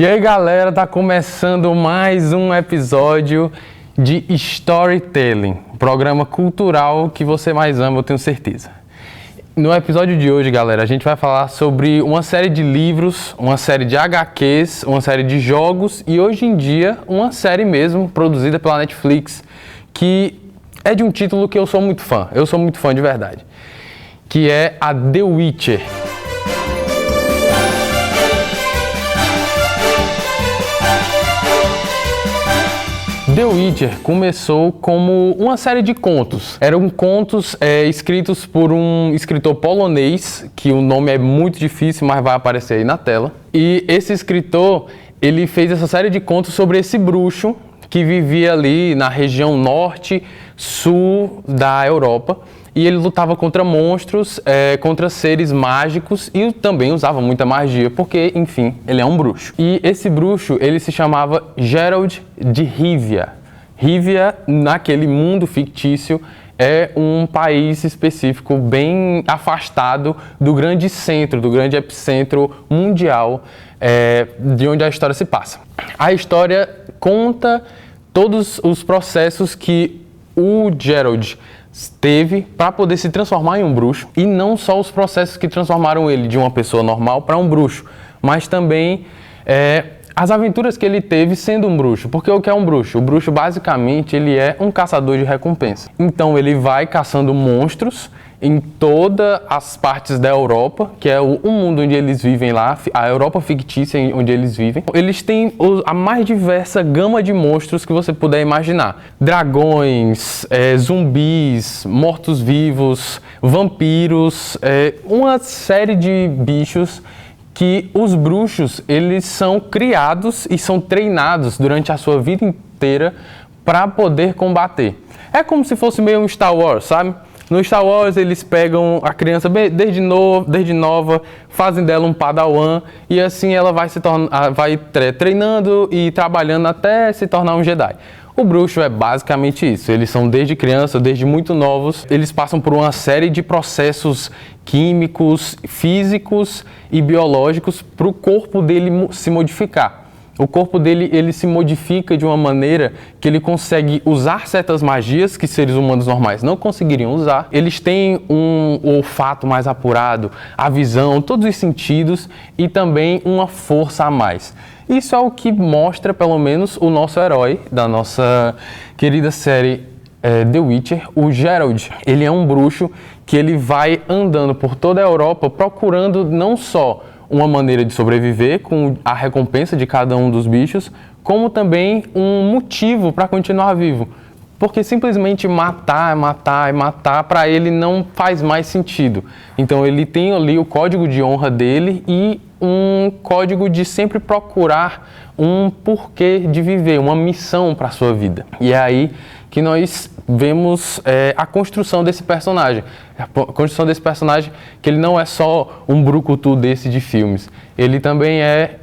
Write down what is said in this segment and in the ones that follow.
E aí galera, tá começando mais um episódio de Storytelling, programa cultural que você mais ama, eu tenho certeza. No episódio de hoje, galera, a gente vai falar sobre uma série de livros, uma série de HQs, uma série de jogos e hoje em dia uma série mesmo produzida pela Netflix, que é de um título que eu sou muito fã de verdade, que é a The Witcher. The Witcher começou como uma série de contos. Eram contos escritos por um escritor polonês, que o nome é muito difícil, mas vai aparecer aí na tela. E esse escritor, ele fez essa série de contos sobre esse bruxo que vivia ali na região norte-sul da Europa. E ele lutava contra monstros, contra seres mágicos e também usava muita magia, porque, enfim, ele é um bruxo. E esse bruxo, ele se chamava Geralt de Rivia. Rivia, naquele mundo fictício, é um país específico bem afastado do grande centro, do grande epicentro mundial, de onde a história se passa. A história conta todos os processos que o Geralt teve para poder se transformar em um bruxo, e não só os processos que transformaram ele de uma pessoa normal para um bruxo, mas também as aventuras que ele teve sendo um bruxo. Porque o que é um bruxo? O bruxo basicamente ele é um caçador de recompensa. Então ele vai caçando monstros em todas as partes da Europa, que é o mundo onde eles vivem lá, a Europa fictícia onde eles vivem. Eles têm a mais diversa gama de monstros que você puder imaginar. Dragões, zumbis, mortos-vivos, vampiros, uma série de bichos que os bruxos, eles são criados e são treinados durante a sua vida inteira para poder combater. É como se fosse meio um Star Wars, sabe? No Star Wars, eles pegam a criança desde nova, fazem dela um padawan e assim ela vai treinando e trabalhando até se tornar um Jedi. O bruxo é basicamente isso. Eles são desde criança, desde muito novos, eles passam por uma série de processos químicos, físicos e biológicos para o corpo dele se modificar. O corpo dele ele se modifica de uma maneira que ele consegue usar certas magias que seres humanos normais não conseguiriam usar. Eles têm um olfato mais apurado, a visão, todos os sentidos e também uma força a mais. Isso é o que mostra, pelo menos, o nosso herói da nossa querida série The Witcher, o Geralt. Ele é um bruxo que ele vai andando por toda a Europa procurando não só uma maneira de sobreviver com a recompensa de cada um dos bichos, como também um motivo para continuar vivo. Porque simplesmente matar para ele não faz mais sentido. Então ele tem ali o código de honra dele e um código de sempre procurar um porquê de viver, uma missão para a sua vida. E é aí que nós vemos a construção desse personagem. A construção desse personagem que ele não é só um brucutu desse de filmes. Ele também é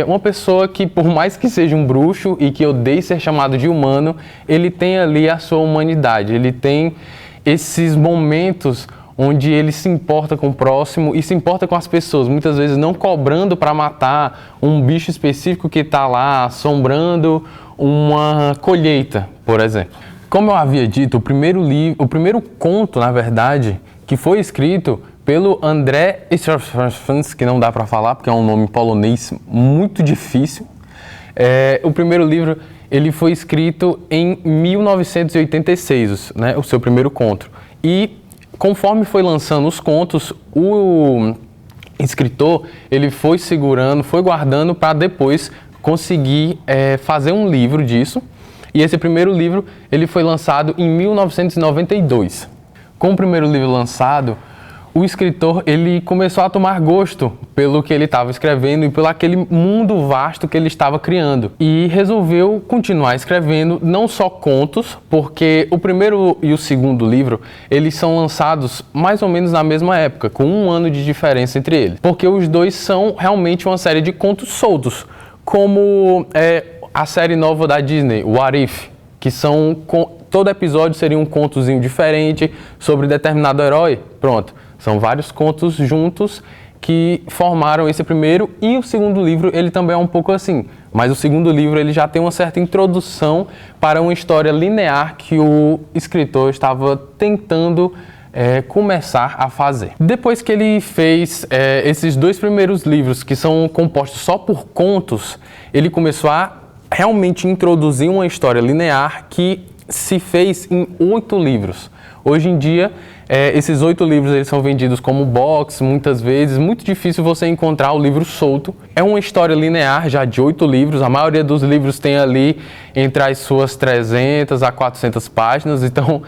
uma pessoa que, por mais que seja um bruxo e que odeie ser chamado de humano, ele tem ali a sua humanidade. Ele tem esses momentos onde ele se importa com o próximo e se importa com as pessoas, muitas vezes não cobrando para matar um bicho específico que está lá assombrando uma colheita, por exemplo. Como eu havia dito, o primeiro conto, na verdade, que foi escrito pelo Andrzej Sapkowski, que não dá para falar porque é um nome polonês muito difícil. O primeiro livro ele foi escrito em 1986, né, o seu primeiro conto. E conforme foi lançando os contos, o escritor ele foi segurando, foi guardando para depois conseguir fazer um livro disso. E esse primeiro livro ele foi lançado em 1992. Com o primeiro livro lançado, o escritor ele começou a tomar gosto pelo que ele estava escrevendo e pelo aquele mundo vasto que ele estava criando. E resolveu continuar escrevendo não só contos, porque o primeiro e o segundo livro eles são lançados mais ou menos na mesma época, com um ano de diferença entre eles. Porque os dois são realmente uma série de contos soltos, como a série nova da Disney, What If, que são todo episódio seria um contozinho diferente sobre determinado herói. Pronto, são vários contos juntos que formaram esse primeiro, e o segundo livro ele também é um pouco assim, mas o segundo livro ele já tem uma certa introdução para uma história linear que o escritor estava tentando começar a fazer. Depois que ele fez esses dois primeiros livros, que são compostos só por contos, ele começou a realmente introduzir uma história linear que se fez em 8 livros. Hoje em dia, esses 8 livros eles são vendidos como box, muitas vezes, muito difícil você encontrar o livro solto. É uma história linear já de 8 livros, a maioria dos livros tem ali entre as suas 300 a 400 páginas, então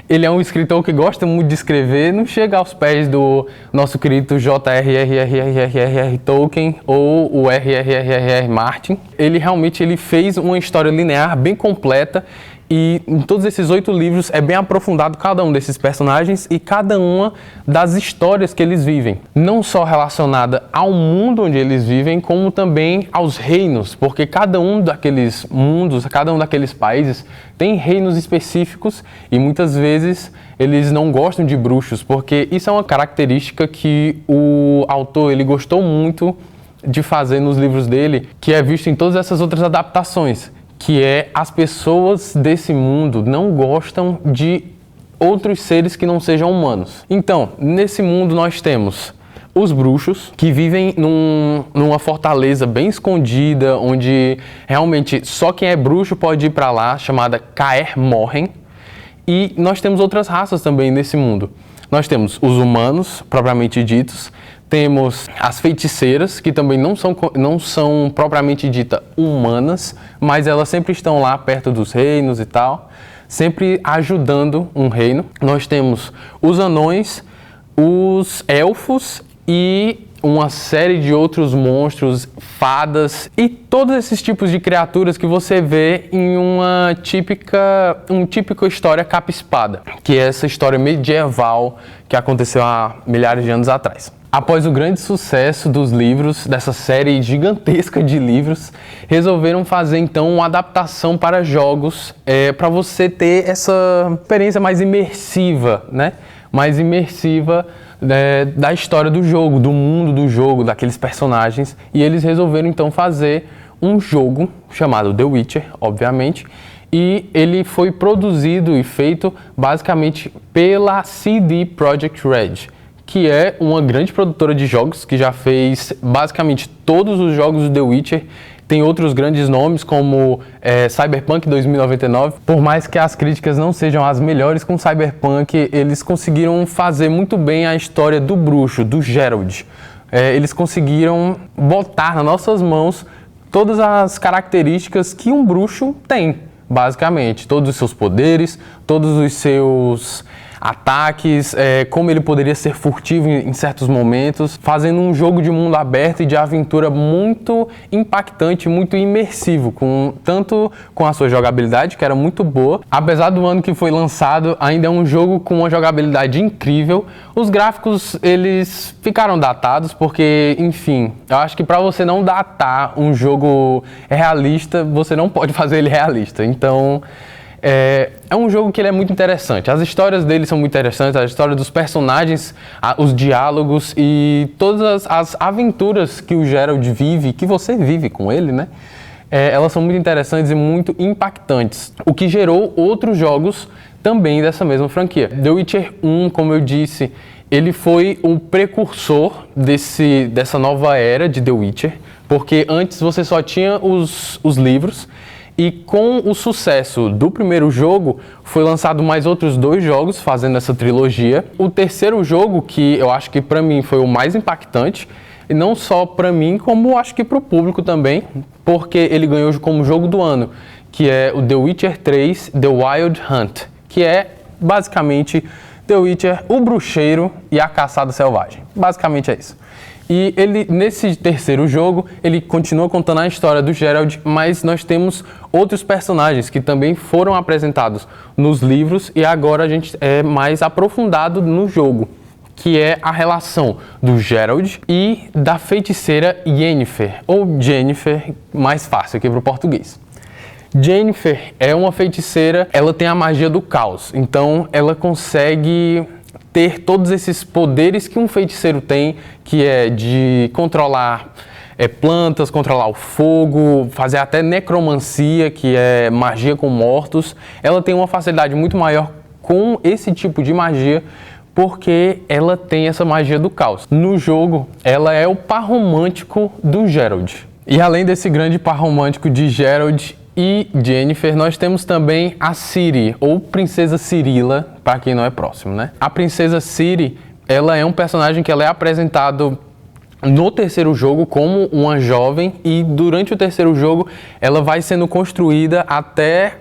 ele é um escritor que gosta muito de escrever, não chega aos pés do nosso querido J.R.R. Tolkien ou o R.R.R. Martin. Ele realmente fez uma história linear bem completa, e em todos esses 8 livros é bem aprofundado cada um desses personagens e cada uma das histórias que eles vivem. Não só relacionada ao mundo onde eles vivem, como também aos reinos, porque cada um daqueles mundos, cada um daqueles países tem reinos específicos e muitas vezes eles não gostam de bruxos, porque isso é uma característica que o autor ele gostou muito de fazer nos livros dele, que é visto em todas essas outras adaptações, que é as pessoas desse mundo não gostam de outros seres que não sejam humanos. Então, nesse mundo nós temos os bruxos, que vivem numa fortaleza bem escondida, onde realmente só quem é bruxo pode ir para lá, chamada Caer Morhen. E nós temos outras raças também nesse mundo. Nós temos os humanos, propriamente ditos, temos as feiticeiras, que também não são propriamente dita humanas, mas elas sempre estão lá perto dos reinos e tal, sempre ajudando um reino. Nós temos os anões, os elfos e uma série de outros monstros, fadas e todos esses tipos de criaturas que você vê em uma típica história capa-espada, que é essa história medieval que aconteceu há milhares de anos atrás. Após o grande sucesso dos livros, dessa série gigantesca de livros, resolveram fazer então uma adaptação para jogos, para você ter essa experiência mais imersiva, né? Mais imersiva da história do jogo, do mundo do jogo, daqueles personagens. E eles resolveram então fazer um jogo chamado The Witcher, obviamente, e ele foi produzido e feito basicamente pela CD Projekt Red, que é uma grande produtora de jogos, que já fez basicamente todos os jogos do The Witcher. Tem outros grandes nomes como Cyberpunk 2099. Por mais que as críticas não sejam as melhores com Cyberpunk, eles conseguiram fazer muito bem a história do bruxo, do Geralt. Eles conseguiram botar nas nossas mãos todas as características que um bruxo tem, basicamente. Todos os seus poderes, todos os seus ataques, como ele poderia ser furtivo em certos momentos, fazendo um jogo de mundo aberto e de aventura muito impactante, muito imersivo, tanto com a sua jogabilidade, que era muito boa. Apesar do ano que foi lançado, ainda é um jogo com uma jogabilidade incrível. Os gráficos, eles ficaram datados, porque, enfim, eu acho que para você não datar um jogo realista, você não pode fazer ele realista. Então, é um jogo que ele é muito interessante. As histórias dele são muito interessantes, a história dos personagens, os diálogos e todas as aventuras que o Geralt vive, que você vive com ele, né? Elas são muito interessantes e muito impactantes, o que gerou outros jogos também dessa mesma franquia. The Witcher 1, como eu disse, ele foi o precursor dessa nova era de The Witcher, porque antes você só tinha os livros. E com o sucesso do primeiro jogo, foi lançado mais outros 2 jogos fazendo essa trilogia. O terceiro jogo, que eu acho que para mim foi o mais impactante, e não só para mim, como acho que para o público também, porque ele ganhou como jogo do ano, que é o The Witcher 3 The Wild Hunt, que é basicamente The Witcher, o bruxeiro e a caçada selvagem. Basicamente é isso. E ele, nesse terceiro jogo, ele continua contando a história do Geralt, mas nós temos outros personagens que também foram apresentados nos livros e agora a gente é mais aprofundado no jogo, que é a relação do Geralt e da feiticeira Yennefer, ou Jennifer, mais fácil aqui para o português. Jennifer é uma feiticeira, ela tem a magia do caos, então ela consegue ter todos esses poderes que um feiticeiro tem, que é de controlar plantas, controlar o fogo, fazer até necromancia, que é magia com mortos. Ela tem uma facilidade muito maior com esse tipo de magia, porque ela tem essa magia do caos. No jogo, ela é o par romântico do Geralt. E além desse grande par romântico de Geralt e Yennefer, nós temos também a Ciri, ou Princesa Cirila, para quem não é próximo, né? A Princesa Ciri, ela é um personagem que ela é apresentado no terceiro jogo como uma jovem, e durante o terceiro jogo ela vai sendo construída até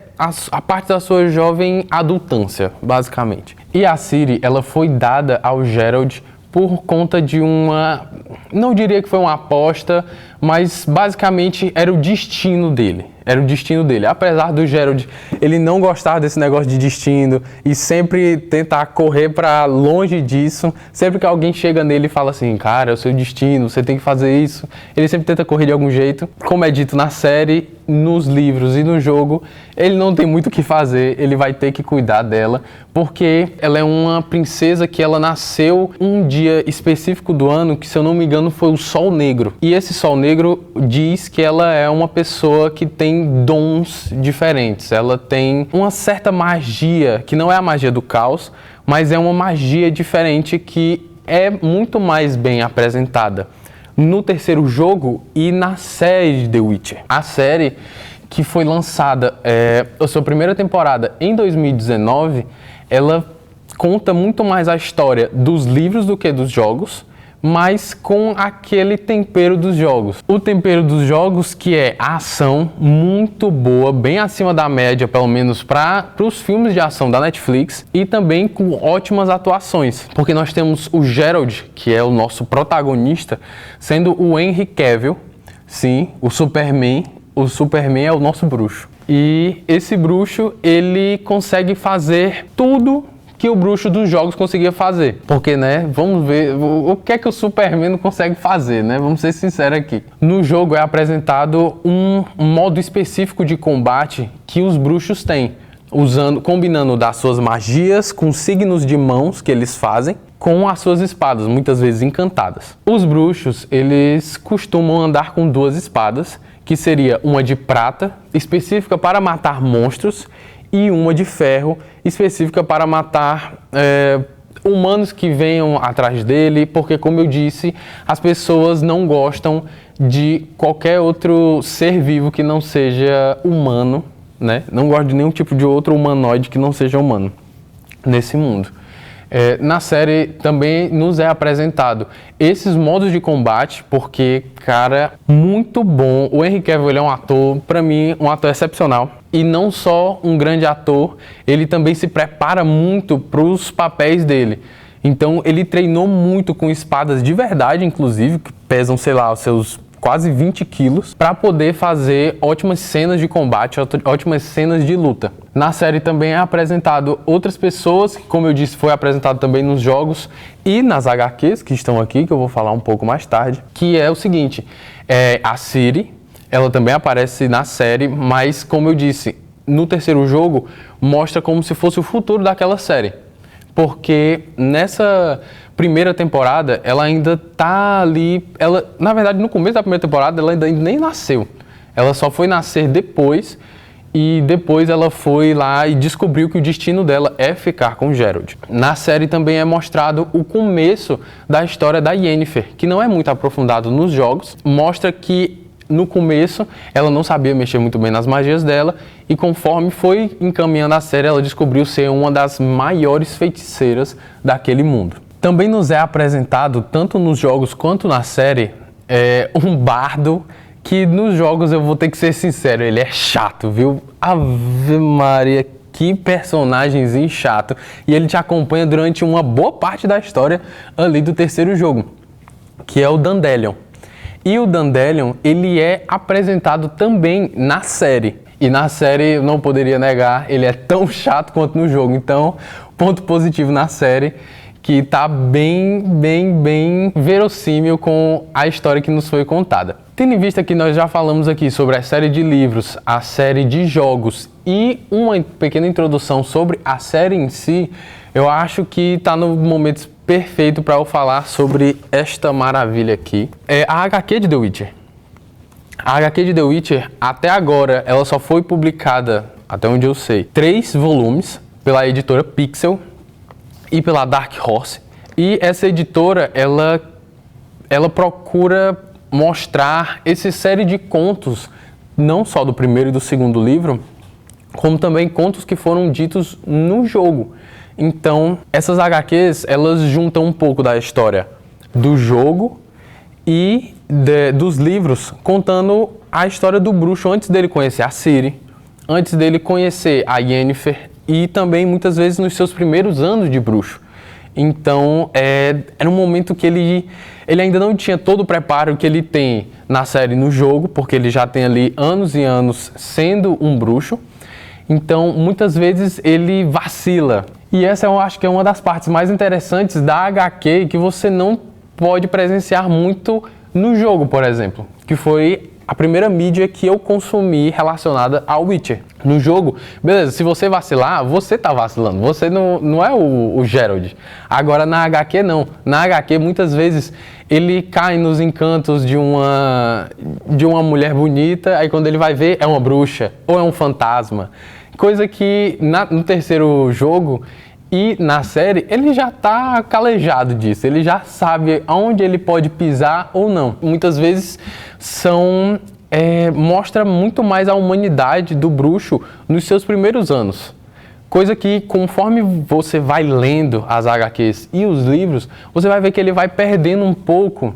a parte da sua jovem adultância, basicamente. E a Ciri, ela foi dada ao Geralt por conta de uma... não diria que foi uma aposta, mas basicamente era o destino dele. Era o destino dele. Apesar do Geralt ele não gostar desse negócio de destino e sempre tentar correr para longe disso, sempre que alguém chega nele e fala assim, cara, é o seu destino, você tem que fazer isso, ele sempre tenta correr de algum jeito. Como é dito na série, nos livros e no jogo, ele não tem muito o que fazer, ele vai ter que cuidar dela, porque ela é uma princesa que ela nasceu um dia específico do ano, que se eu não me engano foi o Sol Negro. E esse Sol Negro diz que ela é uma pessoa que tem dons diferentes, ela tem uma certa magia, que não é a magia do caos, mas é uma magia diferente que é muito mais bem apresentada no terceiro jogo e na série de The Witcher. A série que foi lançada, a sua primeira temporada em 2019, ela conta muito mais a história dos livros do que dos jogos, mas com aquele tempero dos jogos. O tempero dos jogos, que é a ação muito boa, bem acima da média, pelo menos para os filmes de ação da Netflix, e também com ótimas atuações, porque nós temos o Geralt, que é o nosso protagonista, sendo o Henry Cavill, sim, o Superman. O Superman é o nosso bruxo. E esse bruxo, ele consegue fazer tudo que o bruxo dos jogos conseguia fazer. Porque, né, vamos ver o que é que o Superman não consegue fazer, né? Vamos ser sinceros aqui. No jogo é apresentado um modo específico de combate que os bruxos têm, combinando das suas magias com signos de mãos que eles fazem com as suas espadas, muitas vezes encantadas. Os bruxos, eles costumam andar com duas espadas, que seria uma de prata, específica para matar monstros, e uma de ferro, específica para matar humanos que venham atrás dele, porque, como eu disse, as pessoas não gostam de qualquer outro ser vivo que não seja humano, né? Não gostam de nenhum tipo de outro humanoide que não seja humano nesse mundo. Na série também nos é apresentado esses modos de combate, porque, cara, muito bom. O Henry Cavill é um ator, para mim, um ator excepcional. E não só um grande ator, ele também se prepara muito para os papéis dele. Então, ele treinou muito com espadas de verdade, inclusive, que pesam, sei lá, os seus quase 20 quilos, para poder fazer ótimas cenas de combate, ótimas cenas de luta. Na série também é apresentado outras pessoas, que, como eu disse, foi apresentado também nos jogos e nas HQs, que estão aqui, que eu vou falar um pouco mais tarde, que é o seguinte, a Ciri, ela também aparece na série, mas, como eu disse, no terceiro jogo, mostra como se fosse o futuro daquela série. Porque nessa primeira temporada, ela ainda tá ali... na verdade, no começo da primeira temporada, ela ainda nem nasceu. Ela só foi nascer depois, e depois ela foi lá e descobriu que o destino dela é ficar com Geralt. Na série também é mostrado o começo da história da Yennefer, que não é muito aprofundado nos jogos. Mostra que no começo ela não sabia mexer muito bem nas magias dela, e conforme foi encaminhando a série, ela descobriu ser uma das maiores feiticeiras daquele mundo. Também nos é apresentado, tanto nos jogos quanto na série, um bardo que nos jogos, eu vou ter que ser sincero, ele é chato, viu? Ave Maria, que personagemzinho chato. E ele te acompanha durante uma boa parte da história ali do terceiro jogo, que é o Dandelion. E o Dandelion, ele é apresentado também na série. E na série, eu não poderia negar, ele é tão chato quanto no jogo. Então, ponto positivo na série, que tá bem verossímil com a história que nos foi contada. Tendo em vista que nós já falamos aqui sobre a série de livros, a série de jogos e uma pequena introdução sobre a série em si, eu acho que está no momento perfeito para eu falar sobre esta maravilha aqui. É a HQ de The Witcher. A HQ de The Witcher, até agora, ela só foi publicada, até onde eu sei, 3 volumes pela editora Pixel e pela Dark Horse. E essa editora, ela procura mostrar essa série de contos, não só do primeiro e do segundo livro, como também contos que foram ditos no jogo. Então, essas HQs, elas juntam um pouco da história do jogo e dos livros, contando a história do bruxo antes dele conhecer a Ciri, antes dele conhecer a Yennefer e também muitas vezes nos seus primeiros anos de bruxo. Então, era um momento que ele ainda não tinha todo o preparo que ele tem na série no jogo, porque ele já tem ali anos e anos sendo um bruxo. Então, muitas vezes ele vacila. E essa eu acho que é uma das partes mais interessantes da HQ que você não pode presenciar muito no jogo, por exemplo, que foi a primeira mídia que eu consumi relacionada ao Witcher. No jogo, beleza, se você vacilar, você tá vacilando, você não é o Geralt. Agora na HQ não, na HQ muitas vezes ele cai nos encantos de uma mulher bonita, aí quando ele vai ver é uma bruxa ou é um fantasma. Coisa que no terceiro jogo e na série ele já tá calejado disso, ele já sabe aonde ele pode pisar ou não. Muitas vezes mostra muito mais a humanidade do bruxo nos seus primeiros anos. Coisa que conforme você vai lendo as HQs e os livros, você vai ver que ele vai perdendo um pouco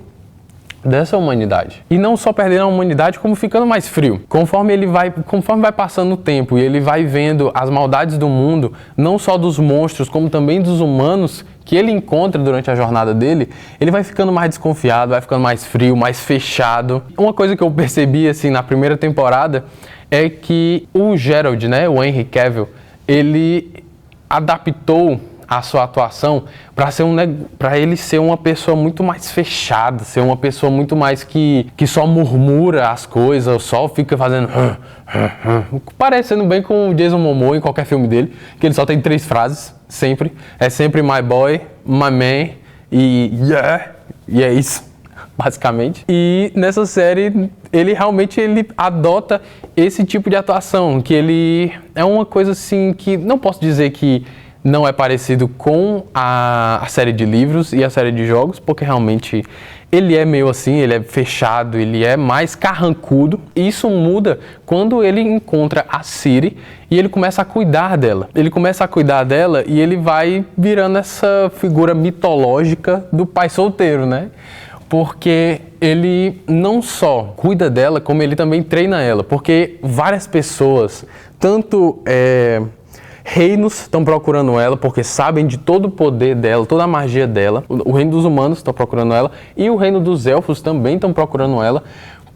dessa humanidade. E não só perdendo a humanidade, como ficando mais frio. Conforme vai passando o tempo e ele vai vendo as maldades do mundo, não só dos monstros, como também dos humanos que ele encontra durante a jornada dele, ele vai ficando mais desconfiado, vai ficando mais frio, mais fechado. Uma coisa que eu percebi assim na primeira temporada é que o Geralt, né, o Henry Cavill, ele adaptou a sua atuação para ele ser uma pessoa muito mais fechada, ser uma pessoa muito mais que só murmura as coisas, só fica fazendo parecendo bem com o Jason Momoa em qualquer filme dele, que ele só tem 3 frases, sempre. É sempre my boy, my man e yeah, e é isso, basicamente. E nessa série, ele realmente adota esse tipo de atuação, que ele é uma coisa assim que não posso dizer que não é parecido com a série de livros e a série de jogos, porque realmente ele é meio assim, ele é fechado, ele é mais carrancudo. E isso muda quando ele encontra a Ciri e ele começa a cuidar dela. Ele começa a cuidar dela e ele vai virando essa figura mitológica do pai solteiro, né? Porque ele não só cuida dela, como ele também treina ela. Porque várias pessoas, tanto reinos estão procurando ela porque sabem de todo o poder dela, toda a magia dela. O reino dos humanos está procurando ela e o reino dos elfos também estão procurando ela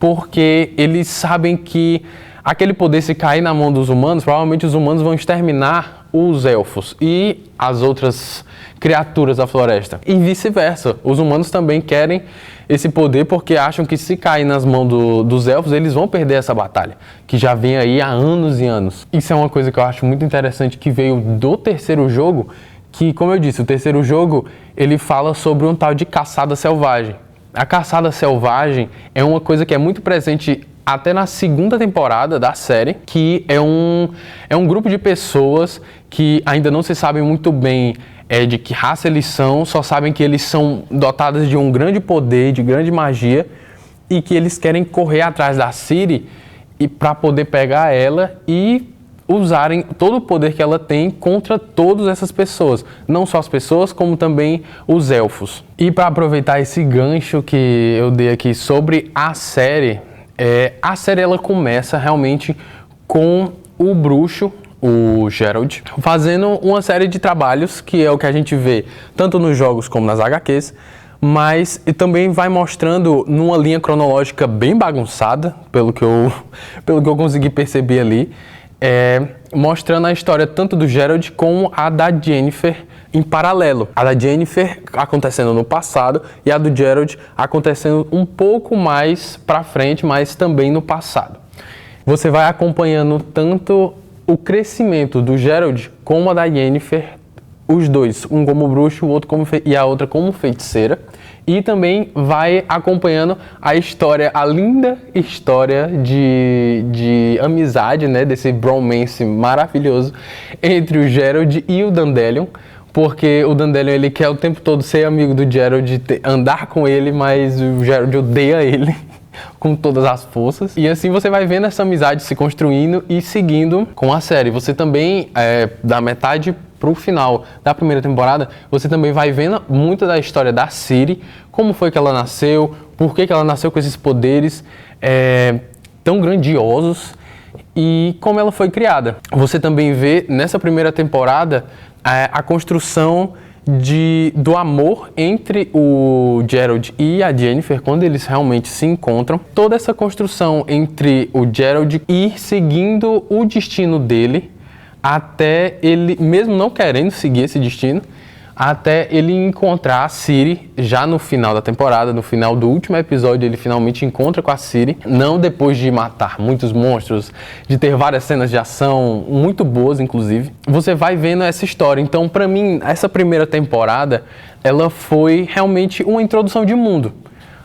porque eles sabem que aquele poder, se cair na mão dos humanos, provavelmente os humanos vão exterminar os elfos e as outras criaturas da floresta. E vice-versa, os humanos também querem esse poder porque acham que se cair nas mãos dos elfos, eles vão perder essa batalha, que já vem aí há anos e anos. Isso é uma coisa que eu acho muito interessante que veio do terceiro jogo, que, como eu disse, o terceiro jogo, ele fala sobre um tal de caçada selvagem. A caçada selvagem é uma coisa que é muito presente até na segunda temporada da série, que é um grupo de pessoas que ainda não se sabem muito bem de que raça eles são, só sabem que eles são dotados de um grande poder, de grande magia, e que eles querem correr atrás da Ciri para poder pegar ela e usarem todo o poder que ela tem contra todas essas pessoas. Não só as pessoas, como também os elfos. E para aproveitar esse gancho que eu dei aqui sobre a série ela começa realmente com o bruxo, o Geralt, fazendo uma série de trabalhos, que é o que a gente vê tanto nos jogos como nas HQs, mas também vai mostrando numa linha cronológica bem bagunçada, pelo que eu consegui perceber ali, mostrando a história tanto do Geralt como a da Yennefer em paralelo. A da Yennefer acontecendo no passado e a do Geralt acontecendo um pouco mais pra frente, mas também no passado. Você vai acompanhando tanto o crescimento do Geralt como a da Yennefer, os dois, um como bruxo o outro e a outra como feiticeira. E também vai acompanhando a história, a linda história de amizade, né, desse bromance maravilhoso entre o Geralt e o Dandelion, porque o Dandelion ele quer o tempo todo ser amigo do Geralt, andar com ele, mas o Geralt odeia ele com todas as forças. E assim você vai vendo essa amizade se construindo e seguindo com a série. Você também, da metade pro final da primeira temporada, você também vai vendo muito da história da Ciri, como foi que ela nasceu, por que ela nasceu com esses poderes tão grandiosos e como ela foi criada. Você também vê nessa primeira temporada a construção do amor entre o Geralt e a Yennefer, quando eles realmente se encontram. Toda essa construção entre o Geralt ir seguindo o destino dele, até ele, mesmo não querendo seguir esse destino, até ele encontrar a Ciri já no final da temporada, no final do último episódio, ele finalmente encontra com a Ciri, não depois de matar muitos monstros, de ter várias cenas de ação muito boas, inclusive. Você vai vendo essa história. Então, pra mim, essa primeira temporada, ela foi realmente uma introdução de mundo.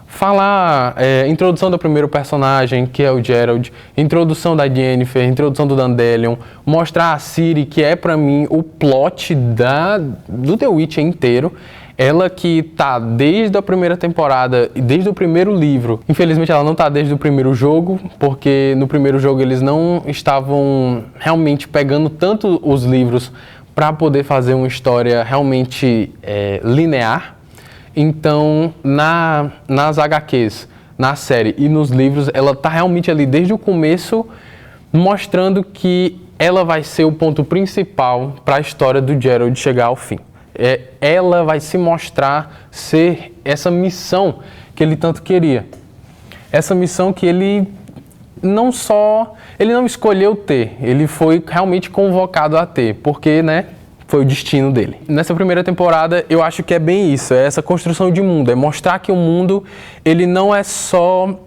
Falar, introdução do primeiro personagem, que é o Geralt, introdução da Yennefer, introdução do Dandelion, mostrar a Ciri, que é pra mim o plot do The Witcher inteiro. Ela que tá desde a primeira temporada, desde o primeiro livro. Infelizmente ela não tá desde o primeiro jogo, porque no primeiro jogo eles não estavam realmente pegando tanto os livros para poder fazer uma história realmente linear. Então, nas HQs, na série e nos livros, ela tá realmente ali desde o começo, mostrando que ela vai ser o ponto principal para a história do Geralt chegar ao fim. Ela vai se mostrar ser essa missão que ele tanto queria. Essa missão que ele não escolheu ter, ele foi realmente convocado a ter, porque, né, foi o destino dele. Nessa primeira temporada, eu acho que é bem isso, é essa construção de mundo, é mostrar que o mundo, ele não é só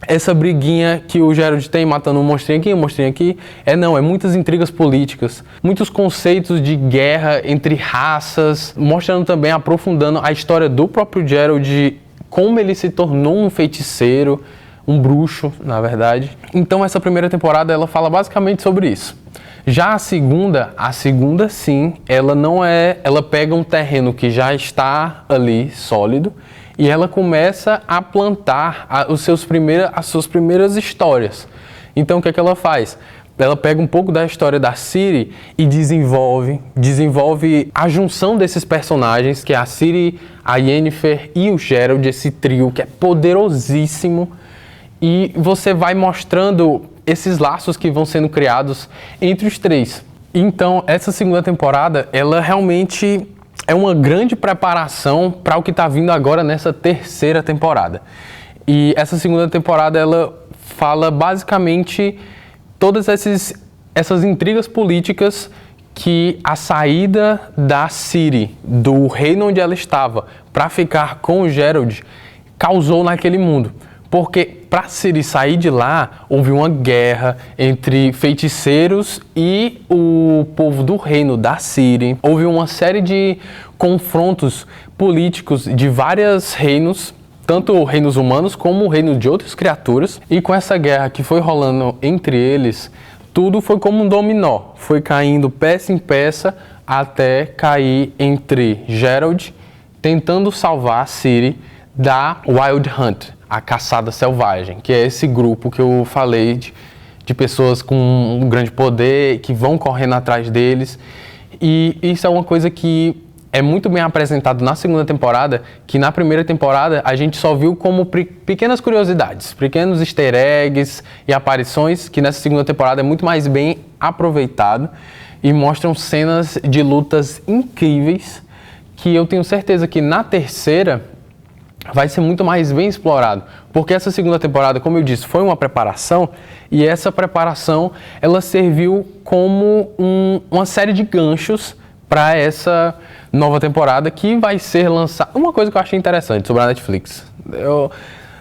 essa briguinha que o Geralt tem matando um monstrinho aqui, é muitas intrigas políticas, muitos conceitos de guerra entre raças, mostrando também, aprofundando a história do próprio Geralt, de como ele se tornou um feiticeiro, um bruxo, na verdade. Então essa primeira temporada, ela fala basicamente sobre isso. Já a segunda sim, ela pega um terreno que já está ali sólido e ela começa a plantar as suas primeiras histórias. Então o que é que ela faz? Ela pega um pouco da história da Ciri e desenvolve a junção desses personagens, que é a Ciri, a Yennefer e o Geralt, esse trio que é poderosíssimo, e você vai mostrando esses laços que vão sendo criados entre os três. Então, essa segunda temporada, ela realmente é uma grande preparação para o que está vindo agora nessa terceira temporada. E essa segunda temporada, ela fala basicamente todas essas intrigas políticas que a saída da Ciri, do reino onde ela estava, para ficar com o Geralt, causou naquele mundo. Porque para Ciri sair de lá, houve uma guerra entre feiticeiros e o povo do reino da Ciri. Houve uma série de confrontos políticos de vários reinos, tanto reinos humanos como o reino de outras criaturas. E com essa guerra que foi rolando entre eles, tudo foi como um dominó. Foi caindo peça em peça até cair entre Geralt tentando salvar a Ciri da Wild Hunt, a caçada selvagem, que é esse grupo que eu falei de pessoas com um grande poder, que vão correndo atrás deles. E isso é uma coisa que é muito bem apresentado na segunda temporada, que na primeira temporada a gente só viu como pequenas curiosidades, pequenos easter eggs e aparições, que nessa segunda temporada é muito mais bem aproveitado e mostram cenas de lutas incríveis, que eu tenho certeza que na terceira vai ser muito mais bem explorado, porque essa segunda temporada, como eu disse, foi uma preparação E essa preparação, ela serviu como uma série de ganchos para essa nova temporada que vai ser lançada. Uma coisa que eu achei interessante sobre a Netflix.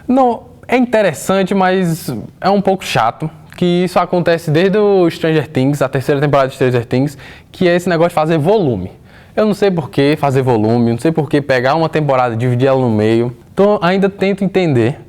Não, é interessante, mas é um pouco chato. Que isso acontece desde o Stranger Things, a terceira temporada de Stranger Things, que é esse negócio de fazer volume. Eu não sei por que fazer volume, não sei por que pegar uma temporada e dividir ela no meio. Então ainda tento entender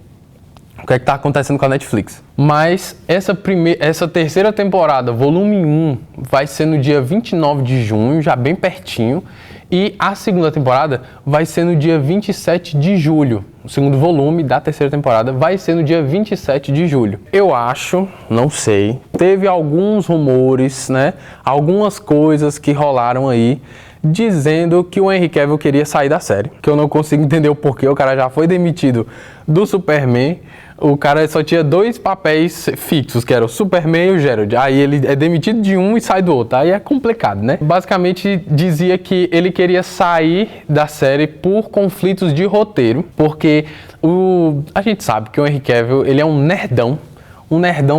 o que é que está acontecendo com a Netflix. Mas essa terceira temporada, volume 1, vai ser no dia 29 de junho, já bem pertinho. E a segunda temporada vai ser no dia 27 de julho. O segundo volume da terceira temporada vai ser no dia 27 de julho. Eu acho, não sei, teve alguns rumores, né? Algumas coisas que rolaram aí, dizendo que o Henry Cavill queria sair da série. Que eu não consigo entender o porquê. O cara já foi demitido do Superman. O cara só tinha 2 papéis fixos, que era o Superman e o Geralt. Aí ele é demitido de um e sai do outro. Aí é complicado, né? Basicamente dizia que ele queria sair da série por conflitos de roteiro, porque a gente sabe que o Henry Cavill, ele é um nerdão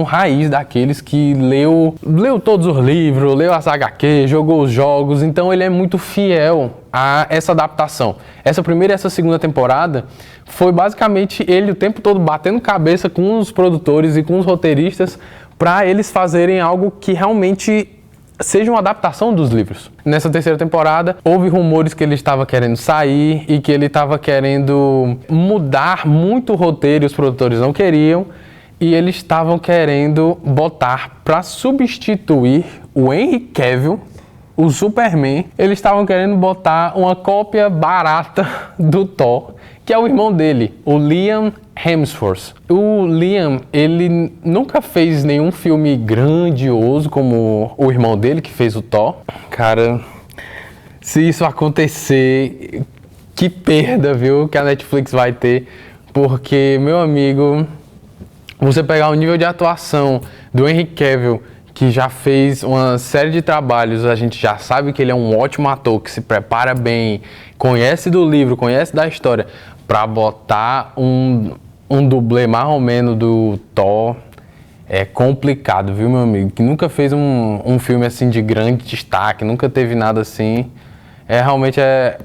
raiz daqueles que leu todos os livros, leu as HQ, jogou os jogos, então ele é muito fiel a essa adaptação. Essa primeira e essa segunda temporada foi basicamente ele o tempo todo batendo cabeça com os produtores e com os roteiristas para eles fazerem algo que realmente seja uma adaptação dos livros. Nessa terceira temporada, houve rumores que ele estava querendo sair e que ele estava querendo mudar muito o roteiro e os produtores não queriam. E eles estavam querendo botar para substituir o Henry Cavill, o Superman, eles estavam querendo botar uma cópia barata do Thor, que é o irmão dele, o Liam Hemsworth. O Liam, ele nunca fez nenhum filme grandioso como o irmão dele, que fez o Thor. Cara, se isso acontecer, que perda, viu, que a Netflix vai ter, porque, meu amigo, você pegar o nível de atuação do Henry Cavill, que já fez uma série de trabalhos, a gente já sabe que ele é um ótimo ator, que se prepara bem, conhece do livro, conhece da história, para botar um dublê mais ou menos do Thor, é complicado, viu, meu amigo? Que nunca fez um filme assim de grande destaque, nunca teve nada assim. Realmente é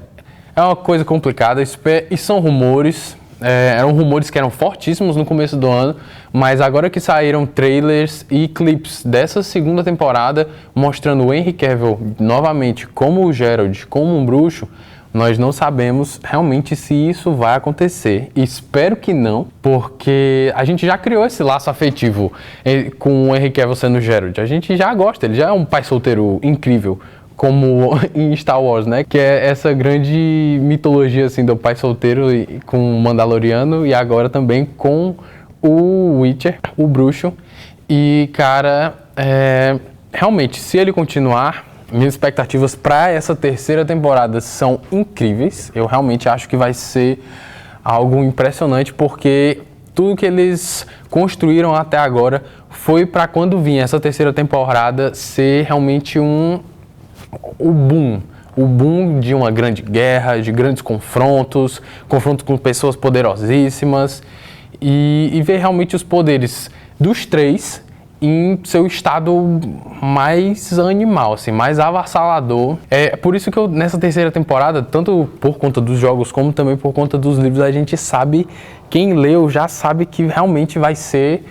uma coisa complicada, e são rumores. Eram rumores que eram fortíssimos no começo do ano, mas agora que saíram trailers e clips dessa segunda temporada mostrando o Henry Cavill novamente como o Geralt, como um bruxo, nós não sabemos realmente se isso vai acontecer. Espero que não, porque a gente já criou esse laço afetivo com o Henry Cavill sendo o Geralt. A gente já gosta, ele já é um pai solteiro incrível, como em Star Wars, né? Que é essa grande mitologia, assim, do pai solteiro com o Mandaloriano e agora também com o Witcher, o bruxo. E, cara, realmente, se ele continuar, minhas expectativas para essa terceira temporada são incríveis. Eu realmente acho que vai ser algo impressionante, porque tudo que eles construíram até agora foi para quando vinha essa terceira temporada ser realmente o boom de uma grande guerra, de grandes confrontos com pessoas poderosíssimas e ver realmente os poderes dos três em seu estado mais animal, assim, mais avassalador. É por isso que nessa terceira temporada, tanto por conta dos jogos como também por conta dos livros, a gente sabe, quem leu já sabe que realmente vai ser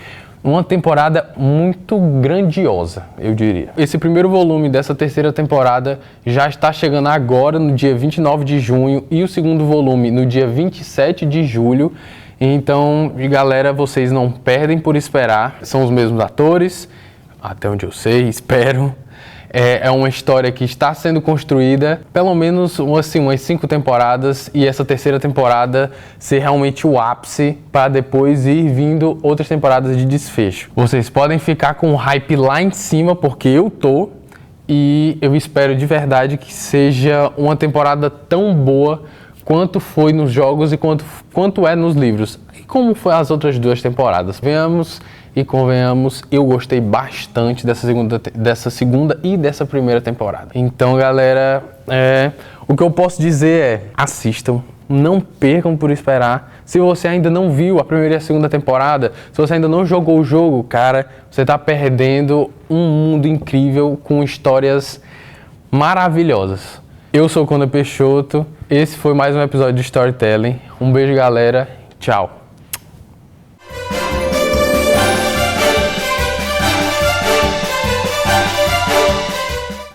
uma temporada muito grandiosa, eu diria. Esse primeiro volume dessa terceira temporada já está chegando agora, no dia 29 de junho, e o segundo volume no dia 27 de julho. Então, galera, vocês não perdem por esperar. São os mesmos atores, até onde eu sei, espero. É uma história que está sendo construída, pelo menos assim, umas 5 temporadas, e essa terceira temporada ser realmente o ápice para depois ir vindo outras temporadas de desfecho. Vocês podem ficar com o hype lá em cima, porque eu tô, e eu espero de verdade que seja uma temporada tão boa quanto foi nos jogos e quanto é nos livros. E como foi as outras 2 temporadas. Venhamos e convenhamos, eu gostei bastante dessa segunda e dessa primeira temporada. Então, galera, o que eu posso dizer é: assistam, Não percam por esperar. Se você ainda não viu a primeira e a segunda temporada, se você ainda não jogou o jogo, cara, você tá perdendo um mundo incrível com histórias maravilhosas. Eu sou o Conde Peixoto, esse foi mais um episódio de Storytelling. Um beijo, galera. Tchau.